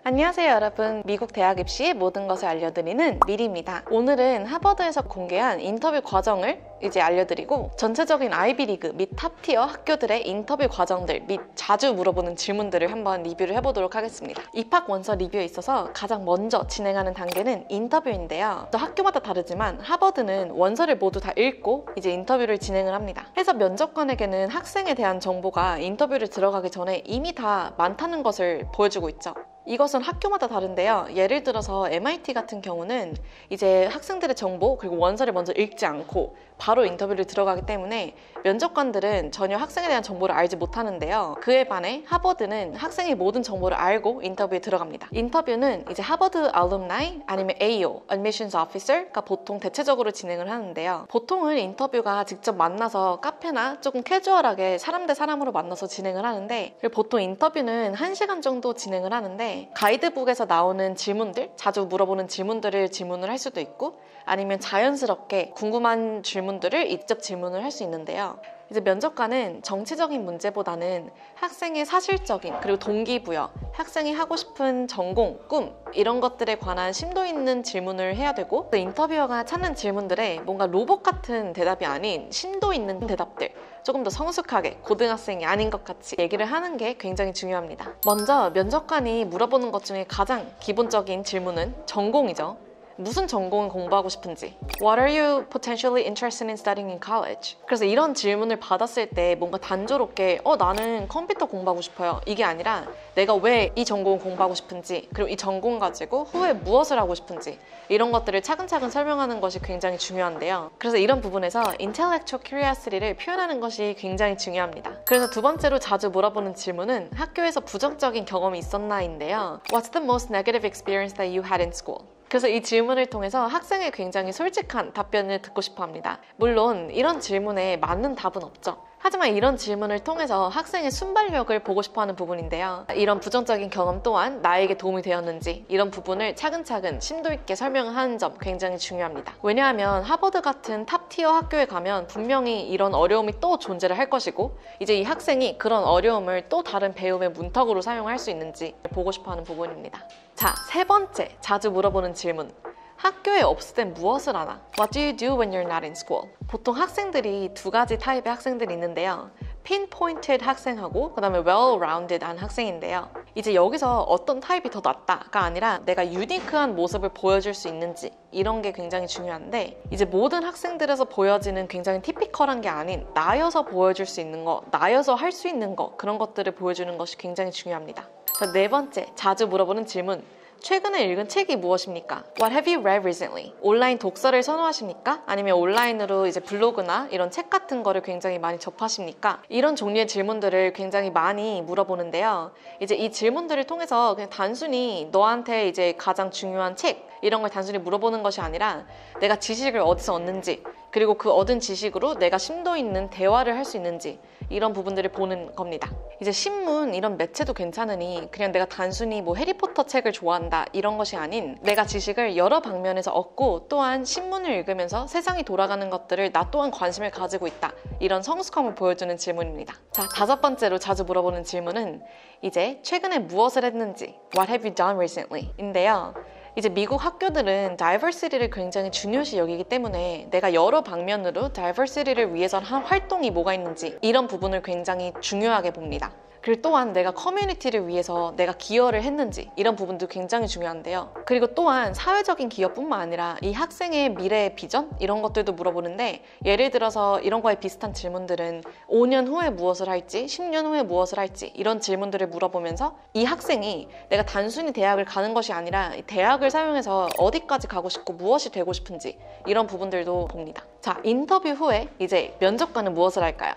안녕하세요 여러분. 미국 대학 입시의 모든 것을 알려드리는 미리입니다. 오늘은 하버드에서 공개한 인터뷰 과정을 이제 알려드리고 전체적인 아이비리그 및 탑티어 학교들의 인터뷰 과정들 및 자주 물어보는 질문들을 한번 리뷰를 해보도록 하겠습니다. 입학 원서 리뷰에 있어서 가장 먼저 진행하는 단계는 인터뷰인데요. 또 학교마다 다르지만 하버드는 원서를 모두 다 읽고 이제 인터뷰를 진행을 합니다. 해서 면접관에게는 학생에 대한 정보가 인터뷰를 들어가기 전에 이미 다 많다는 것을 보여주고 있죠. 이것은 학교마다 다른데요. 예를 들어서 MIT 같은 경우는 이제 학생들의 정보 그리고 원서를 먼저 읽지 않고 바로 인터뷰를 들어가기 때문에 면접관들은 전혀 학생에 대한 정보를 알지 못하는데요. 그에 반해 하버드는 학생의 모든 정보를 알고 인터뷰에 들어갑니다. 인터뷰는 이제 하버드 알룸나이 아니면 AO, Admissions Officer가 보통 대체적으로 진행을 하는데요. 보통은 인터뷰가 직접 만나서 카페나 조금 캐주얼하게 사람 대 사람으로 만나서 진행을 하는데 보통 인터뷰는 1시간 정도 진행을 하는데 가이드북에서 나오는 질문들, 자주 물어보는 질문들을 질문을 할 수도 있고 아니면 자연스럽게 궁금한 질문들을 직접 질문을 할 수 있는데요. 이제 면접관은 정치적인 문제보다는 학생의 사실적인 그리고 동기부여, 학생이 하고 싶은 전공, 꿈 이런 것들에 관한 심도 있는 질문을 해야 되고 또 인터뷰어가 찾는 질문들에 뭔가 로봇 같은 대답이 아닌 심도 있는 대답들 조금 더 성숙하게 고등학생이 아닌 것 같이 얘기를 하는 게 굉장히 중요합니다. 먼저 면접관이 물어보는 것 중에 가장 기본적인 질문은 전공이죠. 무슨 전공을 공부하고 싶은지 What are you potentially interested in studying in college? 그래서 이런 질문을 받았을 때 뭔가 단조롭게 나는 컴퓨터 공부하고 싶어요 이게 아니라 내가 왜 이 전공을 공부하고 싶은지 그리고 이 전공 가지고 후에 무엇을 하고 싶은지 이런 것들을 차근차근 설명하는 것이 굉장히 중요한데요. 그래서 이런 부분에서 intellectual curiosity를 표현하는 것이 굉장히 중요합니다. 그래서 두 번째로 자주 물어보는 질문은 학교에서 부정적인 경험이 있었나인데요. What's the most negative experience that you had in school? 그래서 이 질문을 통해서 학생의 굉장히 솔직한 답변을 듣고 싶어 합니다. 물론 이런 질문에 맞는 답은 없죠. 하지만 이런 질문을 통해서 학생의 순발력을 보고 싶어하는 부분인데요. 이런 부정적인 경험 또한 나에게 도움이 되었는지 이런 부분을 차근차근 심도 있게 설명을 하는 점 굉장히 중요합니다. 왜냐하면 하버드 같은 탑티어 학교에 가면 분명히 이런 어려움이 또 존재를 할 것이고 이제 이 학생이 그런 어려움을 또 다른 배움의 문턱으로 사용할 수 있는지 보고 싶어하는 부분입니다. 자, 세 번째 자주 물어보는 질문. 학교에 없을 땐 무엇을 하나? What do you do when you're not in school? 보통 학생들이 두 가지 타입의 학생들이 있는데요. pinpointed 학생하고 그 다음에 well-rounded한 학생인데요. 이제 여기서 어떤 타입이 더 낫다가 아니라 내가 유니크한 모습을 보여줄 수 있는지 이런 게 굉장히 중요한데 이제 모든 학생들에서 보여지는 굉장히 티피컬한 게 아닌 나여서 보여줄 수 있는 거, 나여서 할 수 있는 거 그런 것들을 보여주는 것이 굉장히 중요합니다. 자, 네 번째 자주 물어보는 질문. 최근에 읽은 책이 무엇입니까? What have you read recently? 온라인 독서를 선호하십니까? 아니면 온라인으로 이제 블로그나 이런 책 같은 거를 굉장히 많이 접하십니까? 이런 종류의 질문들을 굉장히 많이 물어보는데요. 이제 이 질문들을 통해서 그냥 단순히 너한테 이제 가장 중요한 책 이런 걸 단순히 물어보는 것이 아니라 내가 지식을 어디서 얻는지 그리고 그 얻은 지식으로 내가 심도 있는 대화를 할 수 있는지 이런 부분들을 보는 겁니다. 이제 신문 이런 매체도 괜찮으니 그냥 내가 단순히 뭐 해리포터 책을 좋아한다 이런 것이 아닌 내가 지식을 여러 방면에서 얻고 또한 신문을 읽으면서 세상이 돌아가는 것들을 나 또한 관심을 가지고 있다 이런 성숙함을 보여주는 질문입니다. 자, 다섯 번째로 자주 물어보는 질문은 이제 최근에 무엇을 했는지 What have you done recently? 인데요. 이제 미국 학교들은 다이버시티를 굉장히 중요시 여기기 때문에 내가 여러 방면으로 다이버시티를 위해서 한 활동이 뭐가 있는지 이런 부분을 굉장히 중요하게 봅니다. 그리고 또한 내가 커뮤니티를 위해서 내가 기여를 했는지 이런 부분도 굉장히 중요한데요. 그리고 또한 사회적인 기여뿐만 아니라 이 학생의 미래의 비전 이런 것들도 물어보는데 예를 들어서 이런 거에 비슷한 질문들은 5년 후에 무엇을 할지 10년 후에 무엇을 할지 이런 질문들을 물어보면서 이 학생이 내가 단순히 대학을 가는 것이 아니라 대학을 사용해서 어디까지 가고 싶고 무엇이 되고 싶은지 이런 부분들도 봅니다. 자, 인터뷰 후에 이제 면접관은 무엇을 할까요?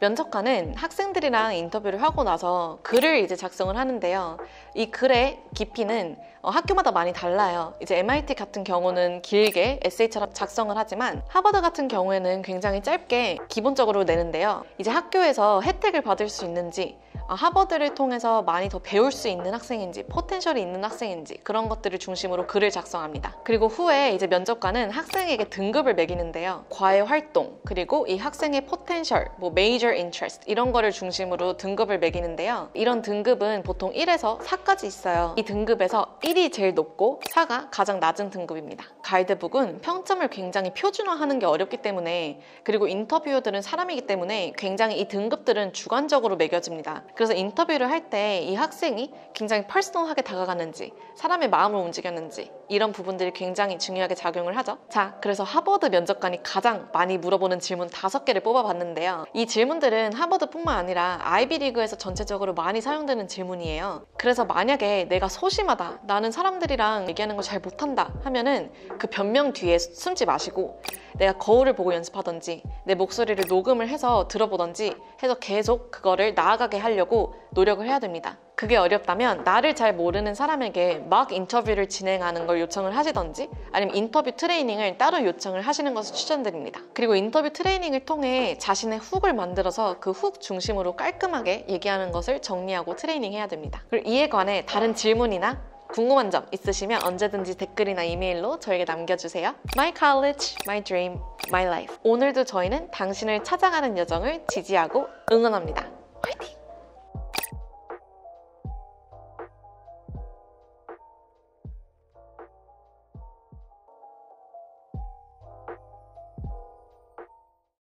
면접관은 학생들이랑 인터뷰를 하고 나서 글을 이제 작성을 하는데요. 이 글의 깊이는 학교마다 많이 달라요. 이제 MIT 같은 경우는 길게 에세이처럼 작성을 하지만 하버드 같은 경우에는 굉장히 짧게 기본적으로 내는데요. 이제 학교에서 혜택을 받을 수 있는지 하버드를 통해서 많이 더 배울 수 있는 학생인지, 포텐셜이 있는 학생인지 그런 것들을 중심으로 글을 작성합니다. 그리고 후에 이제 면접관은 학생에게 등급을 매기는데요. 과외 활동, 그리고 이 학생의 포텐셜, major interest 이런 거를 중심으로 등급을 매기는데요. 이런 등급은 보통 1에서 4까지 있어요. 이 등급에서 1이 제일 높고 4가 가장 낮은 등급입니다. 가이드북은 평점을 굉장히 표준화하는 게 어렵기 때문에, 그리고 인터뷰어들은 사람이기 때문에 굉장히 이 등급들은 주관적으로 매겨집니다. 그래서 인터뷰를 할 때 이 학생이 굉장히 퍼스널하게 다가가는지, 사람의 마음을 움직였는지 이런 부분들이 굉장히 중요하게 작용을 하죠. 자, 그래서 하버드 면접관이 가장 많이 물어보는 질문 5개를 뽑아봤는데요. 이 질문들은 하버드뿐만 아니라 아이비리그에서 전체적으로 많이 사용되는 질문이에요. 그래서 만약에 내가 소심하다, 나는 사람들이랑 얘기하는 걸 잘 못한다 하면은 그 변명 뒤에 숨지 마시고 내가 거울을 보고 연습하던지 내 목소리를 녹음을 해서 들어보던지 해서 계속 그거를 나아가게 하려고 노력을 해야 됩니다. 그게 어렵다면 나를 잘 모르는 사람에게 막 인터뷰를 진행하는 걸 요청을 하시던지 아니면 인터뷰 트레이닝을 따로 요청을 하시는 것을 추천드립니다. 그리고 인터뷰 트레이닝을 통해 자신의 훅을 만들어서 그 훅 중심으로 깔끔하게 얘기하는 것을 정리하고 트레이닝해야 됩니다. 그리고 이에 관해 다른 질문이나 궁금한 점 있으시면 언제든지 댓글이나 이메일로 저에게 남겨주세요. My college, my dream, my life. 오늘도 저희는 당신을 찾아가는 여정을 지지하고 응원합니다. 화이팅!